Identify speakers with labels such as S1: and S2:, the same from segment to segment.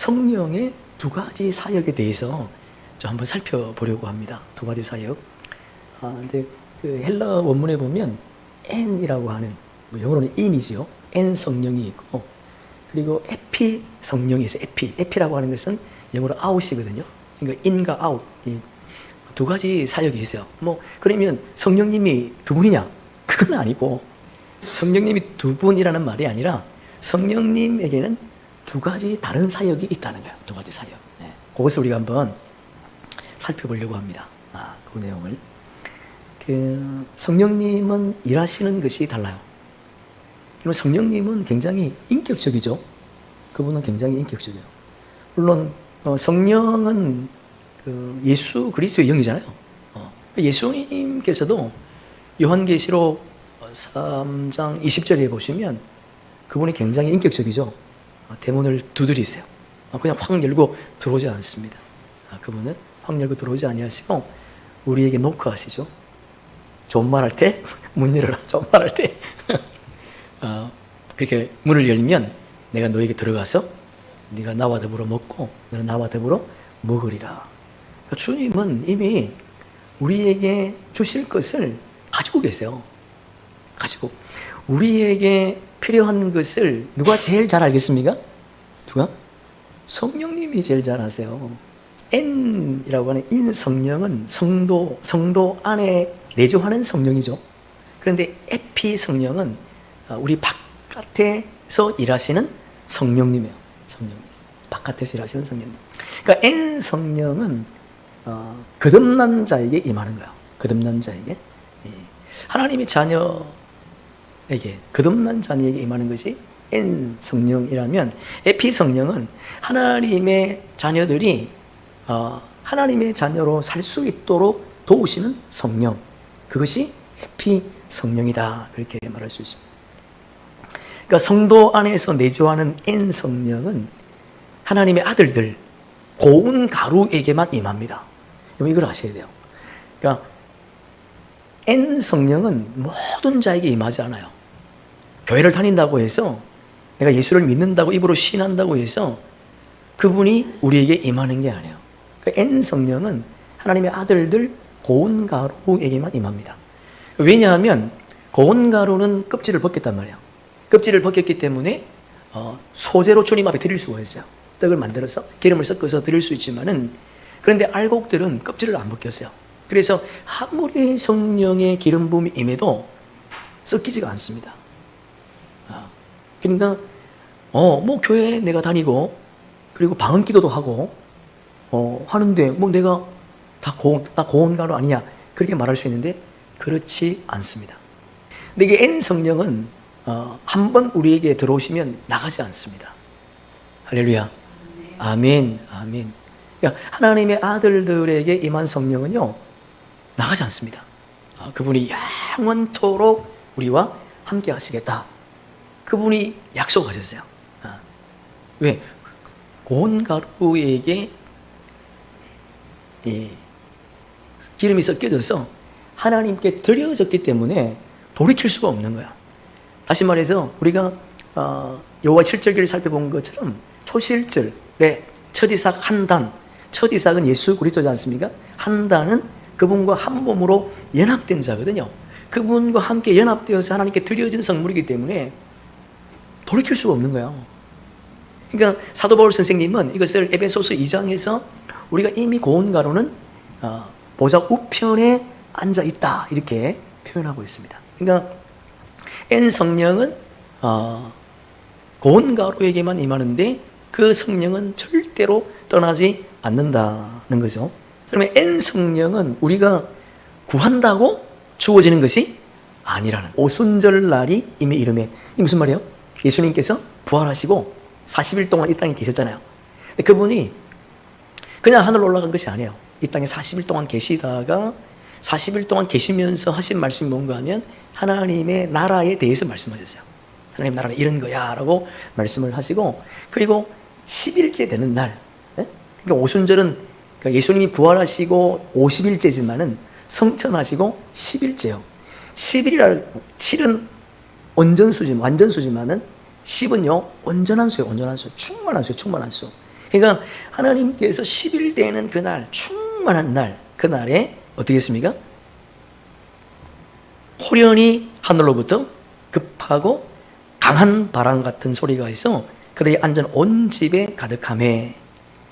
S1: 성령의 두 가지 사역에 대해서 좀 한번 살펴보려고 합니다. 두 가지 사역. 이제 그 헬라 원문에 보면 N이라고 하는, 영어로는 in이죠. N 성령이 있고, 그리고 에피 성령이 있어요. 에피라고 하는 것은 영어로 out이거든요. 그러니까 in과 out, 이 두 가지 사역이 있어요. 그러면 성령님이 두 분이냐? 그건 아니고, 성령님이 두 분이라는 말이 아니라 성령님에게는 두 가지 다른 사역이 있다는 거예요. 두 가지 사역. 네. 그것을 우리가 한번 살펴보려고 합니다. 그 내용을. 성령님은 일하시는 것이 달라요. 그리고 성령님은 굉장히 인격적이죠. 그분은 굉장히 인격적이에요. 물론 성령은 예수 그리스도의 영이잖아요. 예수님께서도 요한계시록 3장 20절에 보시면 그분이 굉장히 인격적이죠. 대문을 두드리세요. 그냥 확 열고 들어오지 않습니다. 그분은 확 열고 들어오지 아니하시고 우리에게 노크하시죠. 좋은 말 할 때 문 열어라. 좋은 말 할 때 그렇게 문을 열면 내가 너에게 들어가서 네가 나와 더불어 먹고 너는 나와 더불어 먹으리라. 그러니까 주님은 이미 우리에게 주실 것을 가지고 계세요. 가지고 우리에게 필요한 것을 누가 제일 잘 알겠습니까? 누가? 성령님이 제일 잘 아세요. N이라고 하는 인 성령은 성도 안에 내주하는 성령이죠. 그런데 에피 성령은 우리 바깥에서 일하시는 성령님이에요. 성령님. 바깥에서 일하시는 성령님. 그러니까 N 성령은 거듭난 자에게 임하는 거예요. 거듭난 자에게. 하나님의 자녀에게, 거듭난 자녀에게 임하는 것이 N 성령이라면, 에피 성령은 하나님의 자녀들이 하나님의 자녀로 살 수 있도록 도우시는 성령, 그것이 에피 성령이다, 그렇게 말할 수 있습니다. 그러니까 성도 안에서 내주하는 N 성령은 하나님의 아들들, 고운 가루에게만 임합니다. 이걸 아셔야 돼요. 그러니까 N 성령은 모든 자에게 임하지 않아요. 교회를 다닌다고 해서, 내가 예수를 믿는다고 입으로 신한다고 해서 그분이 우리에게 임하는 게 아니에요. 그러니까 N 성령은 하나님의 아들들 고운 가루에게만 임합니다. 왜냐하면 고운 가루는 껍질을 벗겼단 말이에요. 껍질을 벗겼기 때문에 소재로 주님 앞에 드릴 수가 있어요. 떡을 만들어서 기름을 섞어서 드릴 수 있지만은, 그런데 알곡들은 껍질을 안 벗겼어요. 그래서 아무리 성령의 기름 부음이 임해도 섞이지가 않습니다. 그러니까 교회에 내가 다니고 그리고 방언 기도도 하고 하는데 내가 다 고운 가루 아니냐, 그렇게 말할 수 있는데 그렇지 않습니다. 근데 이게 N 성령은 한번 우리에게 들어오시면 나가지 않습니다. 할렐루야. 아멘. 아멘. 그러니까 하나님의 아들들에게 임한 성령은요, 나가지 않습니다. 그분이 영원토록 우리와 함께 하시겠다, 그분이 약속하셨어요. 왜? 고운 가루에게 기름이 섞여져서 하나님께 드려졌기 때문에 돌이킬 수가 없는 거야. 다시 말해서 우리가 여호와 7절기를 살펴본 것처럼 초실절에 첫 이삭 한 단, 첫 이삭은 예수 그리스도지 않습니까? 한 단은 그분과 한 몸으로 연합된 자거든요. 그분과 함께 연합되어서 하나님께 드려진 성물이기 때문에 돌이킬 수가 없는 거예요. 그러니까 사도 바울 선생님은 이것을 에베소서 2장에서 우리가 이미 고운 가루는 보좌 우편에 앉아 있다, 이렇게 표현하고 있습니다. 그러니까 N 성령은 고운 가루에게만 임하는데 그 성령은 절대로 떠나지 않는다는 거죠. 그러면 N 성령은 우리가 구한다고 주어지는 것이 아니라는, 오순절 날이 이미 이름에, 이게 무슨 말이에요? 예수님께서 부활하시고 40일 동안 이 땅에 계셨잖아요. 근데 그분이 그냥 하늘로 올라간 것이 아니에요. 이 땅에 40일 동안 계시다가 40일 동안 계시면서 하신 말씀이 뭔가 하면 하나님의 나라에 대해서 말씀하셨어요. 하나님 나라는 이런 거야 라고 말씀을 하시고, 그리고 10일째 되는 날, 그러니까 오순절은 예수님이 부활하시고 50일째지만은 성천하시고 10일째요. 10일이라 7은 완전수지만은 10은요 온전한 수예요. 온전한 수, 충만한 수예요. 충만한 수. 그러니까 하나님께서 10일 되는 그날, 충만한 날, 그날에 어떻게 했습니까? 호련히 하늘로부터 급하고 강한 바람 같은 소리가 있어 그들이 앉은 온 집에 가득하매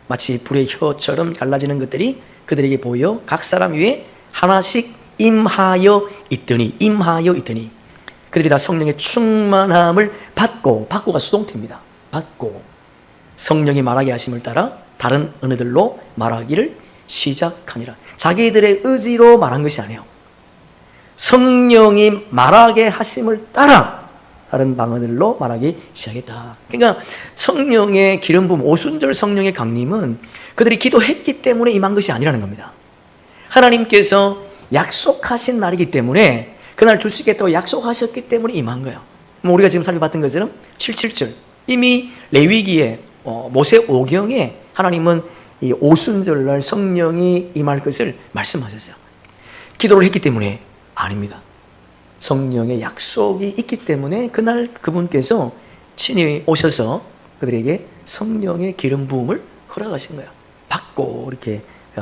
S1: 마치 불의 혀처럼 갈라지는 것들이 그들에게 보여 각 사람 위에 하나씩 임하여 있더니 그들이 다 성령의 충만함을 받고가 수동태입니다. 받고 성령이 말하게 하심을 따라 다른 언어들로 말하기를 시작하니라. 자기들의 의지로 말한 것이 아니에요. 성령이 말하게 하심을 따라 다른 방언들로 말하기 시작했다. 그러니까 성령의 기름 부음, 오순절 성령의 강림은 그들이 기도했기 때문에 임한 것이 아니라는 겁니다. 하나님께서 약속하신 날이기 때문에 그날 주시겠다고 약속하셨기 때문에 임한 거예요. 우리가 지금 살펴봤던 것처럼 7.7절 이미 레위기에 모세 오경에 하나님은 이 오순절날 성령이 임할 것을 말씀하셨어요. 기도를 했기 때문에 아닙니다. 성령의 약속이 있기 때문에 그날 그분께서 친히 오셔서 그들에게 성령의 기름 부음을 허락하신 거예요. 받고 이렇게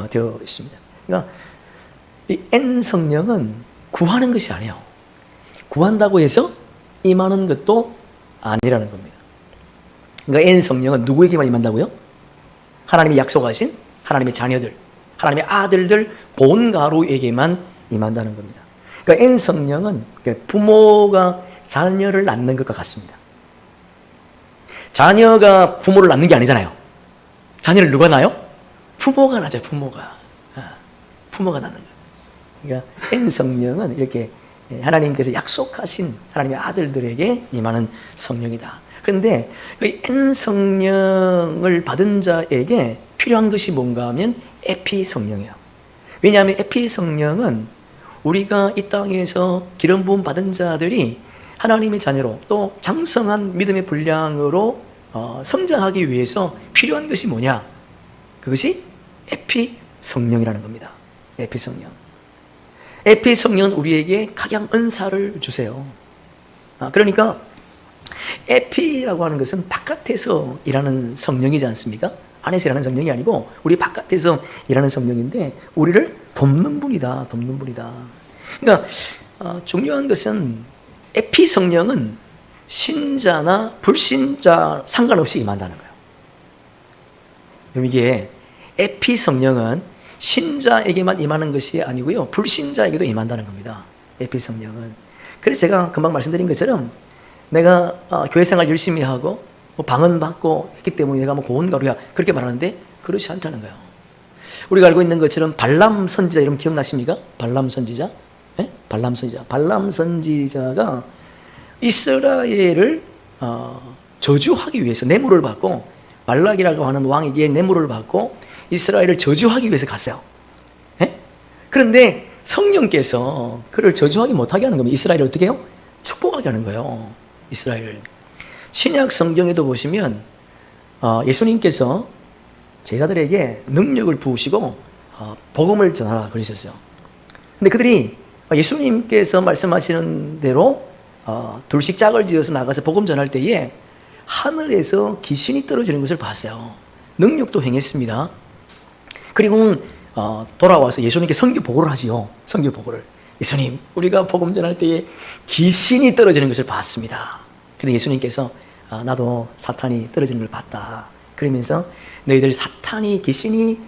S1: 되어 있습니다. 그러니까 이 N 성령은 구하는 것이 아니에요. 구한다고 해서 임하는 것도 아니라는 겁니다. 그러니까 N 성령은 누구에게만 임한다고요? 하나님이 약속하신 하나님의 자녀들, 하나님의 아들들, 본가루에게만 임한다는 겁니다. 그러니까 N 성령은 부모가 자녀를 낳는 것과 같습니다. 자녀가 부모를 낳는 게 아니잖아요. 자녀를 누가 낳아요? 부모가 낳죠. 부모가 낳는 거예요. 그러니까 N 성령은 이렇게 하나님께서 약속하신 하나님의 아들들에게 임하는 성령이다. 그런데 그 N 성령을 받은 자에게 필요한 것이 뭔가 하면 에피 성령이에요. 왜냐하면 에피 성령은 우리가 이 땅에서 기름 부음 받은 자들이 하나님의 자녀로 또 장성한 믿음의 분량으로 성장하기 위해서 필요한 것이 뭐냐? 그것이 에피 성령이라는 겁니다. 에피 성령. 에피 성령은 우리에게 각양 은사를 주세요. 그러니까 에피라고 하는 것은 바깥에서 일하는 성령이지 않습니까? 안에서 일하는 성령이 아니고 우리 바깥에서 일하는 성령인데 우리를 돕는 분이다. 그러니까 중요한 것은 에피 성령은 신자나 불신자 상관없이 임한다는 거예요. 그럼 이게 에피 성령은 신자에게만 임하는 것이 아니고요. 불신자에게도 임한다는 겁니다. 에피 성령은. 그래서 제가 금방 말씀드린 것처럼 내가 교회 생활 열심히 하고 방언 받고 했기 때문에 내가 고운가루야 그렇게 말하는데 그렇지 않다는 거예요. 우리가 알고 있는 것처럼 발람 선지자 이름 기억나십니까? 발람 선지자? 네? 발람 선지자가 이스라엘을 저주하기 위해서 뇌물을 받고 발락이라고 하는 왕에게 뇌물을 받고 이스라엘을 저주하기 위해서 갔어요. 네? 그런데 성령께서 그를 저주하기 못하게 하는 겁니다. 이스라엘을 어떻게 해요? 축복하게 하는 거예요. 이스라엘을. 신약 성경에도 보시면 예수님께서 제자들에게 능력을 부으시고 복음을 전하라 그러셨어요. 근데 그들이 예수님께서 말씀하시는 대로 둘씩 짝을 지어서 나가서 복음 전할 때에 하늘에서 귀신이 떨어지는 것을 봤어요. 능력도 행했습니다. 그리고 돌아와서 예수님께 선교 보고를 하지요. 선교 보고를. 예수님, 우리가 복음 전할 때에 귀신이 떨어지는 것을 봤습니다. 근데 예수님께서 나도 사탄이 떨어지는 걸 봤다. 그러면서 너희들 사탄이 귀신이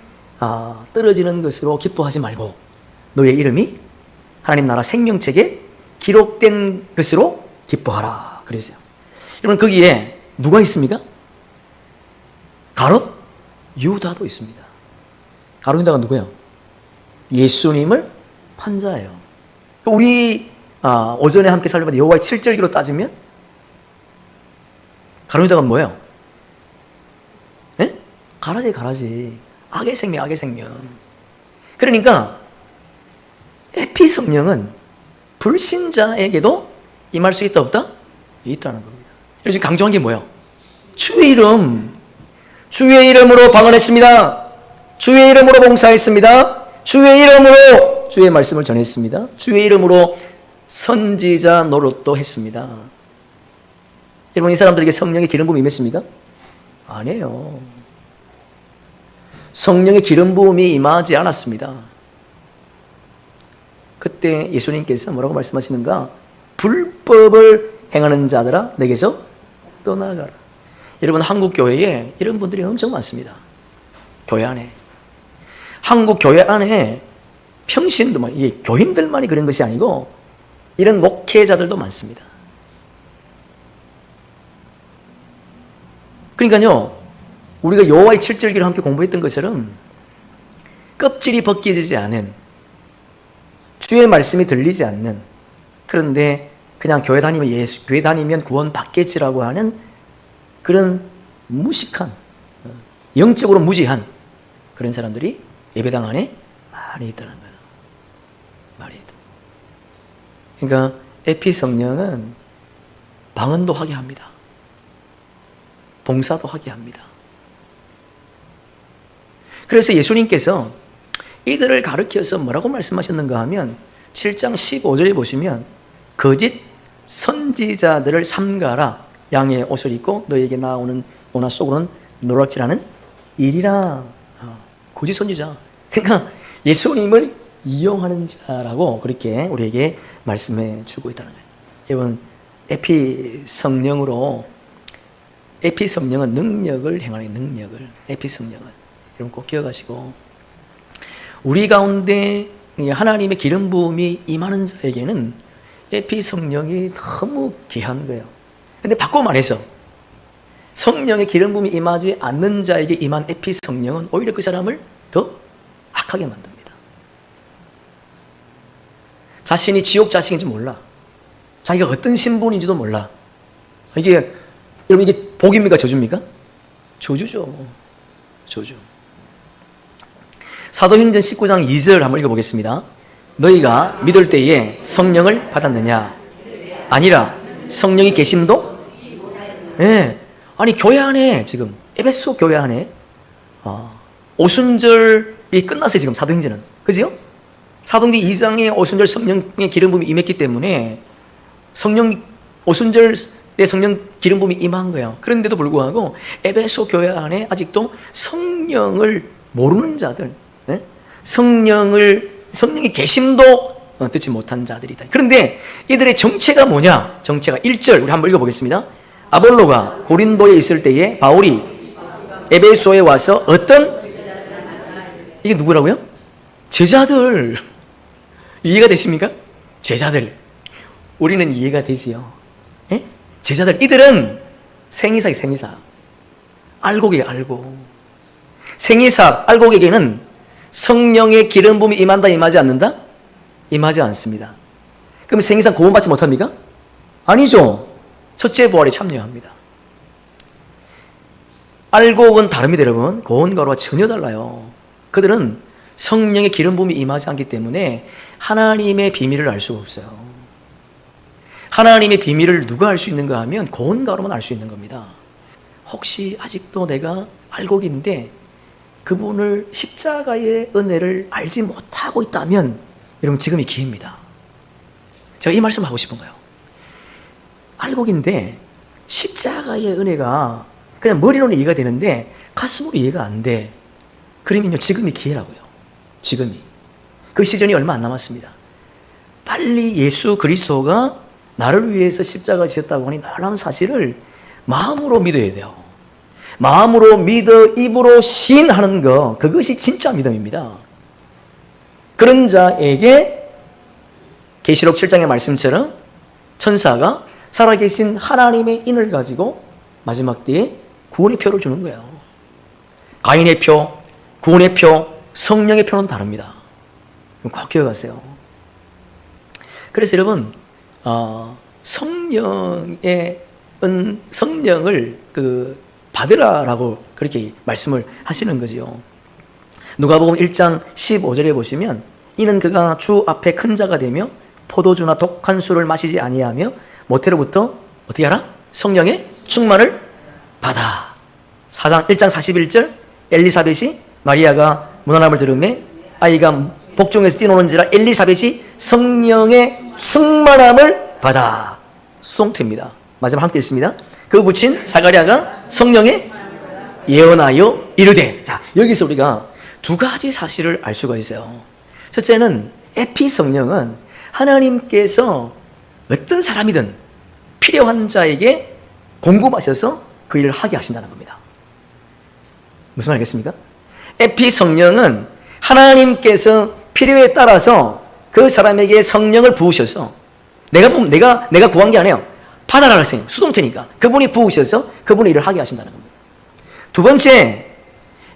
S1: 떨어지는 것으로 기뻐하지 말고 너의 이름이 하나님 나라 생명책에 기록된 것으로 기뻐하라. 그랬어요. 여러분 거기에 누가 있습니까? 가롯 유다도 있습니다. 가롯 유다가 누구예요? 예수님을 판 자예요. 우리 오전에 함께 살펴본 여호와의 7절기로 따지면 가롯 유다가 뭐예요? 네? 가라지. 악의 생명. 그러니까 에피 성령은 불신자에게도 임할 수 있다 없다? 있다는 겁니다. 그래서 강조한 게 뭐예요? 주의 이름으로 방언했습니다. 주의 이름으로 봉사했습니다. 주의 이름으로 주의 말씀을 전했습니다. 주의 이름으로 선지자 노릇도 했습니다. 여러분 이 사람들에게 성령의 기름 부음이 임했습니까? 아니에요. 성령의 기름 부음이 임하지 않았습니다. 그때 예수님께서 뭐라고 말씀하시는가? 불법을 행하는 자들아 내게서 떠나가라. 여러분, 한국 교회에 이런 분들이 엄청 많습니다. 교회 안에. 한국 교회 안에 평신도, 이게 교인들만이 그런 것이 아니고 이런 목회자들도 많습니다. 그러니까요, 우리가 여호와의 7절기를 함께 공부했던 것처럼 껍질이 벗겨지지 않은, 주의 말씀이 들리지 않는, 그런데 그냥 교회 다니면 구원 받겠지라고 하는 그런 무식한, 영적으로 무지한 그런 사람들이 예배당 안에 많이 있다는 거예요. 많이 있다. 그러니까 에피 성령은 방언도 하게 합니다. 봉사도 하게 합니다. 그래서 예수님께서 이들을 가르쳐서 뭐라고 말씀하셨는가 하면 7장 15절에 보시면 거짓 선지자들을 삼가라. 양의 옷을 입고 너에게 나오는 오나 속으로는 노략질하는 일이라. 거짓 선지자. 그러니까 예수님을 이용하는 자라고 그렇게 우리에게 말씀해 주고 있다는 거예요. 여러분, 에피 성령은 능력을 행하는 능력을. 에피 성령은 여러분 꼭 기억하시고, 우리 가운데 하나님의 기름 부음이 임하는 자에게는 에피 성령이 너무 귀한 거예요. 근데 바꿔 말해서 성령의 기름 부음이 임하지 않는 자에게 임한 에피 성령은 오히려 그 사람을 더 악하게 만듭니다. 자신이 지옥 자식인지 몰라. 자기가 어떤 신분인지도 몰라. 여러분, 이게 복입니까? 저주입니까? 저주죠. 저주. 사도행전 19장 2절 한번 읽어보겠습니다. 너희가 믿을 때에 성령을 받았느냐? 아니라 성령이 계심도? 예. 아니, 교회 안에 지금 에베소 교회 안에 오순절이 끝났어요. 지금 사도행전은. 그죠? 사도행전 2장에 오순절 성령의 기름 부음이 임했기 때문에 오순절에 성령 기름 부음이 임한 거예요. 그런데도 불구하고 에베소 교회 안에 아직도 성령을 모르는 자들, 성령의 계심도 듣지 못한 자들이 있다. 그런데 이들의 정체가 뭐냐? 정체가 1절 우리 한번 읽어보겠습니다. 아볼로가 고린도에 있을 때에 바울이 에베소에 와서 어떤, 이게 누구라고요? 제자들. 이해가 되십니까? 제자들. 우리는 이해가 되지요. 예? 제자들. 이들은 생이사기 생이사. 알곡이에요, 알곡. 생이사, 알곡에게는 성령의 기름 부음이 임한다, 임하지 않는다? 임하지 않습니다. 그럼 생이사 구원받지 못합니까? 아니죠. 첫째 부활에 참여합니다. 알곡은 다릅니다, 여러분. 고온가루와 전혀 달라요. 그들은 성령의 기름 부음이 임하지 않기 때문에 하나님의 비밀을 알 수가 없어요. 하나님의 비밀을 누가 알 수 있는가 하면 고온가루만 알 수 있는 겁니다. 혹시 아직도 내가 알곡인데 그분을 십자가의 은혜를 알지 못하고 있다면 여러분, 지금이 기회입니다. 제가 이 말씀 하고 싶은 거예요. 알곡인데 십자가의 은혜가 그냥 머리로는 이해가 되는데 가슴으로 이해가 안 돼. 그러면요, 지금이 기회라고요. 지금이. 그 시즌이 얼마 안 남았습니다. 빨리 예수 그리스도가 나를 위해서 십자가 지었다고 하니 놀라운 사실을 마음으로 믿어야 돼요. 마음으로 믿어 입으로 시인하는 거, 그것이 진짜 믿음입니다. 그런 자에게 계시록 7장의 말씀처럼 천사가 살아계신 하나님의 인을 가지고 마지막 때에 구원의 표를 주는 거예요. 가인의 표, 구원의 표, 성령의 표는 다릅니다. 꼭 기억하세요. 그래서 여러분, 성령을 받으라라고 그렇게 말씀을 하시는 거지요. 누가복음 1장 15절에 보시면 이는 그가 주 앞에 큰 자가 되며 포도주나 독한 술을 마시지 아니하며 모태로부터 어떻게 하라? 성령의 충만을 받아. 1장 41절 엘리사벳이 마리아가 문안함을 들음에 아이가 복중에서 뛰노는지라 엘리사벳이 성령의 충만함을 받아. 수동태입니다. 마지막 함께 읽습니다. 그 부친 사가랴가 성령의 예언하여 이르되. 자, 여기서 우리가 두 가지 사실을 알 수가 있어요. 첫째는 에피 성령은 하나님께서 어떤 사람이든 필요한 자에게 공급하셔서 그 일을 하게 하신다는 겁니다. 무슨 말 알겠습니까? 에피 성령은 하나님께서 필요에 따라서 그 사람에게 성령을 부으셔서 내가 구한 게 아니에요. 받아라 하세요. 수동태니까. 그분이 부으셔서 그분의 일을 하게 하신다는 겁니다. 두 번째,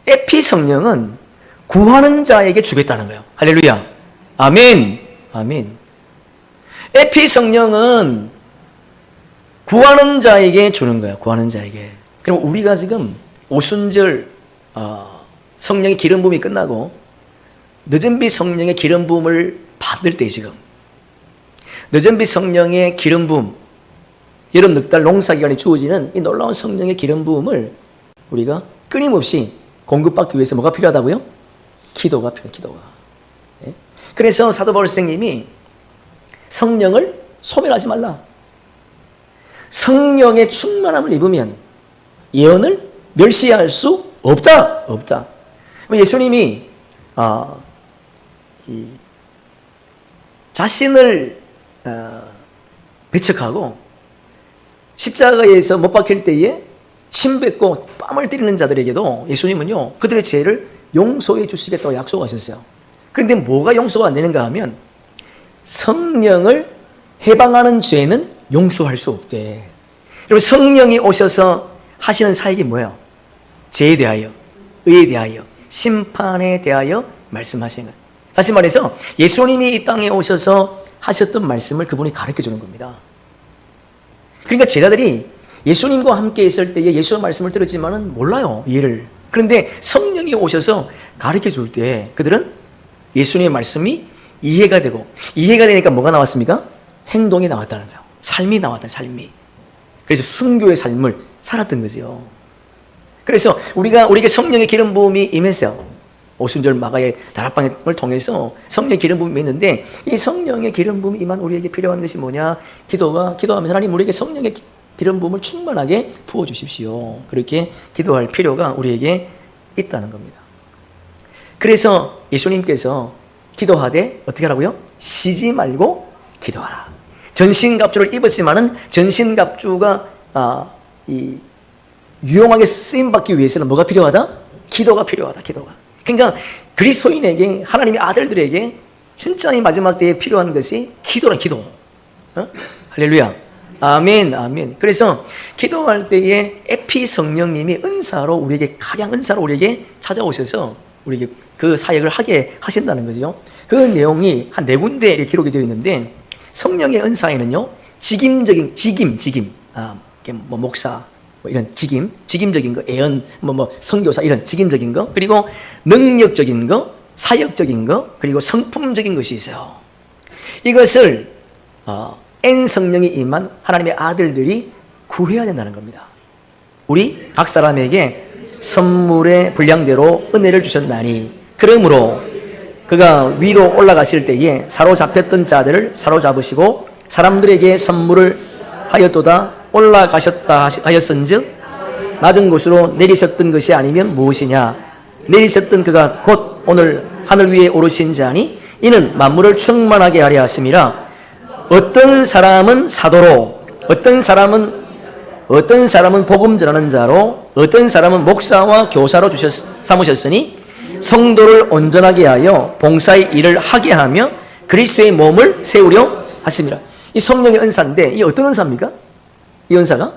S1: 에피 성령은 구하는 자에게 주겠다는 거예요. 할렐루야. 아멘. 아멘. 에피 성령은 구하는 자에게 주는 거예요. 구하는 자에게. 그럼 우리가 지금 오순절 성령의 기름 부음이 끝나고 늦은비 성령의 기름 부음을 받을 때, 지금 늦은비 성령의 기름 부음, 여름 넉달 농사 기간에 주어지는 이 놀라운 성령의 기름 부음을 우리가 끊임없이 공급받기 위해서 뭐가 필요하다고요? 기도가 필요해요. 기도가. 예? 그래서 사도 바울 선생님이 성령을 소멸하지 말라. 성령의 충만함을 입으면 예언을 멸시할 수 없다. 없다. 예수님이 자신을 배척하고 십자가에서 못 박힐 때에 침 뱉고 뺨을 때리는 자들에게도 예수님은요, 그들의 죄를 용서해 주시겠다고 약속하셨어요. 그런데 뭐가 용서가 안 되는가 하면 성령을 해방하는 죄는 용서할 수 없대. 여러분, 성령이 오셔서 하시는 사역이 뭐예요? 죄에 대하여, 의에 대하여, 심판에 대하여 말씀하시는 거예요. 다시 말해서 예수님이 이 땅에 오셔서 하셨던 말씀을 그분이 가르쳐 주는 겁니다. 그러니까 제자들이 예수님과 함께 있을 때에 예수의 말씀을 들었지만은 몰라요, 이해를. 그런데 성령이 오셔서 가르쳐 줄 때 그들은 예수님의 말씀이 이해가 되고, 이해가 되니까 뭐가 나왔습니까? 행동이 나왔다는 거예요. 삶이 나왔다, 삶이. 그래서 순교의 삶을 살았던 거죠. 그래서 우리에게 성령의 기름 부음이 임했어요. 오순절 마가의 다락방을 통해서 성령의 기름 부음이 있는데, 이 성령의 기름 부음이 임한 우리에게 필요한 것이 뭐냐? 기도하면서 하나님 우리에게 성령의 기름 부음을 충만하게 부어주십시오. 그렇게 기도할 필요가 우리에게 있다는 겁니다. 그래서 예수님께서 기도하되 어떻게 하라고요? 쉬지 말고 기도하라. 전신갑주를 입었지만은 전신갑주가 유용하게 쓰임받기 위해서는 뭐가 필요하다? 기도가 필요하다. 기도가. 그러니까 그리스도인에게, 하나님의 아들들에게 진짜 이 마지막 때에 필요한 것이 기도란 기도. 할렐루야. 아멘, 아멘. 그래서 기도할 때에 에피 성령님이 은사로 우리에게, 각양 은사로 우리에게 찾아오셔서 우리에게 그 사역을 하게 하신다는 거죠. 그 내용이 한 4군데 기록이 되어 있는데, 성령의 은사에는요, 목사, 이런 직임적인 거, 애언, 선교사, 이런 직임적인 거, 그리고 능력적인 거, 사역적인 거, 그리고 성품적인 것이 있어요. 이것을 N 성령이 임한 하나님의 아들들이 구해야 된다는 겁니다. 우리 각 사람에게 선물의 분량대로 은혜를 주셨나니, 그러므로 그가 위로 올라가실 때에 사로잡혔던 자들을 사로잡으시고 사람들에게 선물을 하였도다. 올라가셨다 하였은즉 낮은 곳으로 내리셨던 것이 아니면 무엇이냐? 내리셨던 그가 곧 오늘 하늘 위에 오르신 자니 이는 만물을 충만하게 하려 하심이라. 어떤 사람은 사도로, 어떤 사람은 복음 전하는 자로, 어떤 사람은 목사와 교사로 삼으셨으니 성도를 온전하게 하여 봉사의 일을 하게 하며 그리스도의 몸을 세우려 하심이라. 이 성령의 은사인데, 이 어떤 은사입니까? 이 은사가?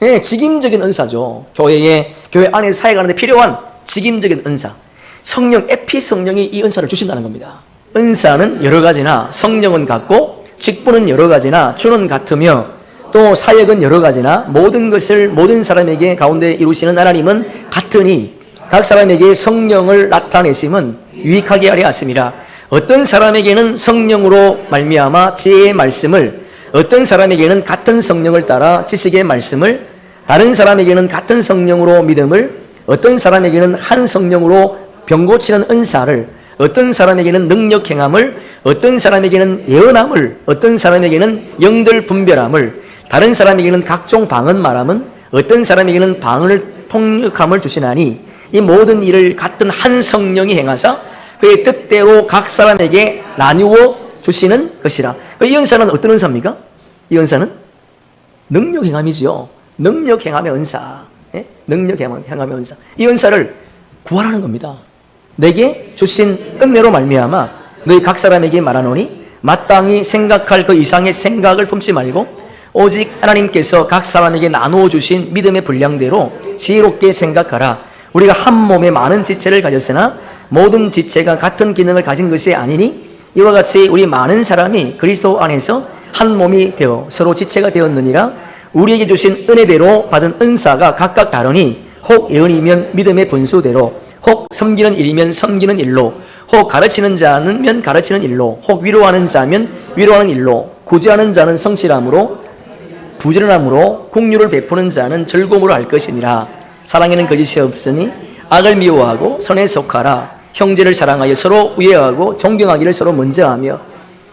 S1: 예, 직임적인 은사죠. 교회 안에 사역하는데 필요한 직임적인 은사. 성령, 에피 성령이 이 은사를 주신다는 겁니다. 은사는 여러 가지나 성령은 같고 직분은 여러 가지나 주는 같으며 또 사역은 여러 가지나 모든 것을 모든 사람에게 가운데 이루시는 하나님은 같으니 각 사람에게 성령을 나타내심은 유익하게 하려 하심이라. 어떤 사람에게는 성령으로 말미암아 지혜의 말씀을, 어떤 사람에게는 같은 성령을 따라 지식의 말씀을, 다른 사람에게는 같은 성령으로 믿음을, 어떤 사람에게는 한 성령으로 병 고치는 은사를, 어떤 사람에게는 능력 행함을, 어떤 사람에게는 예언함을, 어떤 사람에게는 영들 분별함을, 다른 사람에게는 각종 방언 말함은, 어떤 사람에게는 통역함을 주시나니 이 모든 일을 같은 한 성령이 행하사 그의 뜻대로 각 사람에게 나누어 주시는 것이라. 이 은사는 어떤 은사입니까? 이 은사는 능력 행함이죠. 능력 행함의 은사. 예? 능력 행함의 은사. 이 은사를 구하라는 겁니다. 내게 주신 은혜로 말미암아 너희 각 사람에게 말하노니 마땅히 생각할 그 이상의 생각을 품지 말고 오직 하나님께서 각 사람에게 나누어 주신 믿음의 분량대로 지혜롭게 생각하라. 우리가 한 몸에 많은 지체를 가졌으나 모든 지체가 같은 기능을 가진 것이 아니니 이와 같이 우리 많은 사람이 그리스도 안에서 한 몸이 되어 서로 지체가 되었느니라. 우리에게 주신 은혜대로 받은 은사가 각각 다르니 혹 예언이면 믿음의 분수대로, 혹 섬기는 일이면 섬기는 일로, 혹 가르치는 자면 가르치는 일로, 혹 위로하는 자면 위로하는 일로, 구제하는 자는 성실함으로, 부지런함으로, 긍휼을 베푸는 자는 즐거움으로 할 것이니라. 사랑에는 거짓이 없으니 악을 미워하고 선에 속하라. 형제를 사랑하여 서로 우애하고 존경하기를 서로 먼저 하며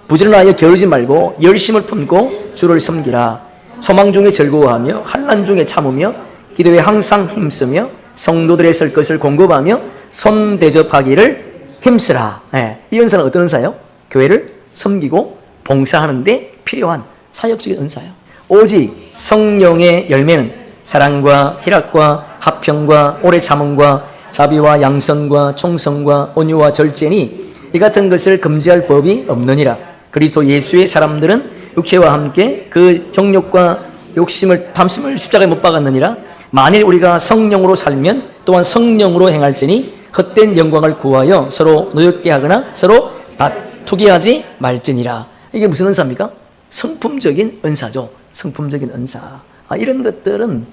S1: 부지런하여 게으르지 말고 열심을 품고 주를 섬기라. 소망 중에 즐거워하며 환난 중에 참으며 기도에 항상 힘쓰며 성도들의 쓸 것을 공급하며 손 대접하기를 힘쓰라. 네. 이 은사는 어떤 은사예요? 교회를 섬기고 봉사하는 데 필요한 사역적인 은사예요. 오직 성령의 열매는 사랑과 희락과 화평과 오래 참음과 자비와 양선과 충성과 온유와 절제니 이 같은 것을 금지할 법이 없느니라. 그리스도 예수의 사람들은 육체와 함께 그 정욕과 욕심을 탐심을 십자가에 못 박았느니라. 만일 우리가 성령으로 살면 또한 성령으로 행할지니 헛된 영광을 구하여 서로 노엽게 하거나 서로 다투게 하지 말지니라. 이게 무슨 은사입니까? 성품적인 은사죠. 성품적인 은사. 이런 것들은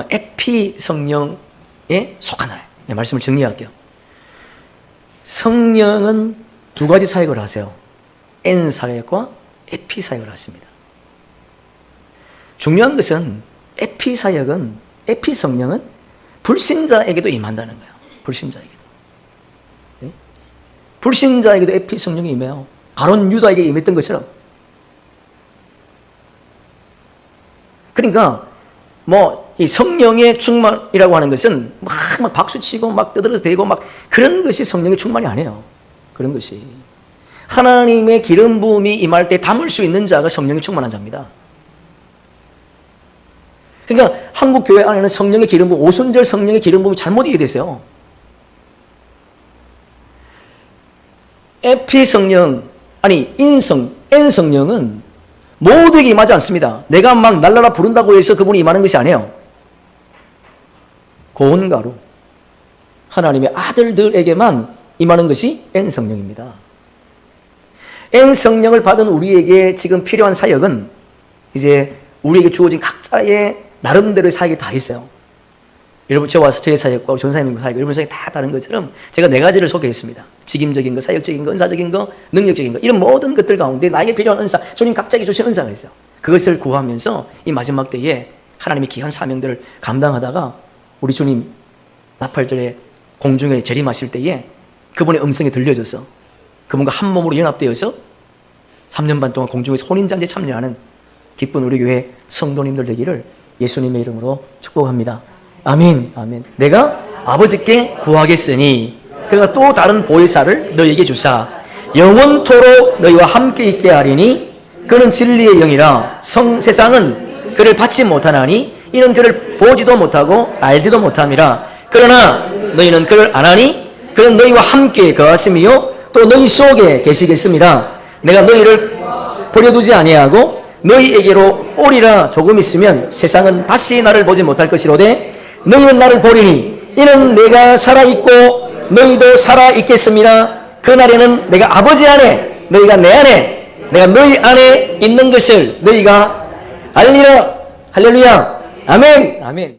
S1: 에피 성령에 속하나요? 네, 말씀을 정리할게요. 성령은 두 가지 사역을 하세요. N 사역과 에피 사역을 하십니다. 중요한 것은 에피 사역은, 에피 성령은 불신자에게도 임한다는 거예요. 불신자에게도. 네? 불신자에게도 에피 성령이 임해요. 가론 유다에게 임했던 것처럼. 그러니까 이 성령의 충만이라고 하는 것은 막 박수치고 막 떠들어대고 막 그런 것이 성령의 충만이 아니에요. 그런 것이 하나님의 기름 부음이 임할 때 담을 수 있는 자가 성령이 충만한 자입니다. 그러니까 한국 교회 안에는 성령의 기름 부음, 오순절 성령의 기름 부음이 잘못 이해되세요. 에피 성령, N 성령은 모두에게 임하지 않습니다. 내가 막 날라라 부른다고 해서 그분이 임하는 것이 아니에요. 고온가루 하나님의 아들들에게만 임하는 것이 N 성령입니다. N 성령을 받은 우리에게 지금 필요한 사역은 이제 우리에게 주어진 각자의 나름대로의 사역이 다 있어요. 여러분, 저와 저의 사역과 전사님의 사역, 여러분 사역이 다 다른 것처럼 제가 네 가지를 소개했습니다. 직임적인 거, 사역적인 거, 은사적인 거, 능력적인 거, 이런 모든 것들 가운데 나에게 필요한 은사, 주님 각자에게 주신 은사가 있어요. 그것을 구하면서 이 마지막 때에 하나님의 귀한 사명들을 감당하다가 우리 주님 나팔절에 공중에 재림하실 때에 그분의 음성이 들려져서 그분과 한 몸으로 연합되어서 3년 반 동안 공중에서 혼인잔치에 참여하는 기쁜 우리 교회 성도님들 되기를 예수님의 이름으로 축복합니다. 아멘. 아멘. 내가 아버지께 구하겠으니 그가 또 다른 보혜사를 너희에게 주사 영원토록 너희와 함께 있게 하리니 그는 진리의 영이라 세상은 그를 받지 못하나니 이는 그를 보지도 못하고 알지도 못함이라. 그러나 너희는 그를 아나니 그는 너희와 함께 거하심이요 또 너희 속에 계시겠습니다. 내가 너희를 버려두지 아니하고 너희에게로 오리라. 조금 있으면 세상은 다시 나를 보지 못할 것이로되 너희는 나를 보리니 이는 내가 살아있고 너희도 살아있겠습니다. 그날에는 내가 아버지 안에 너희가 내 안에 내가 너희 안에 있는 것을 너희가 알리라. 할렐루야. 아멘. 아멘.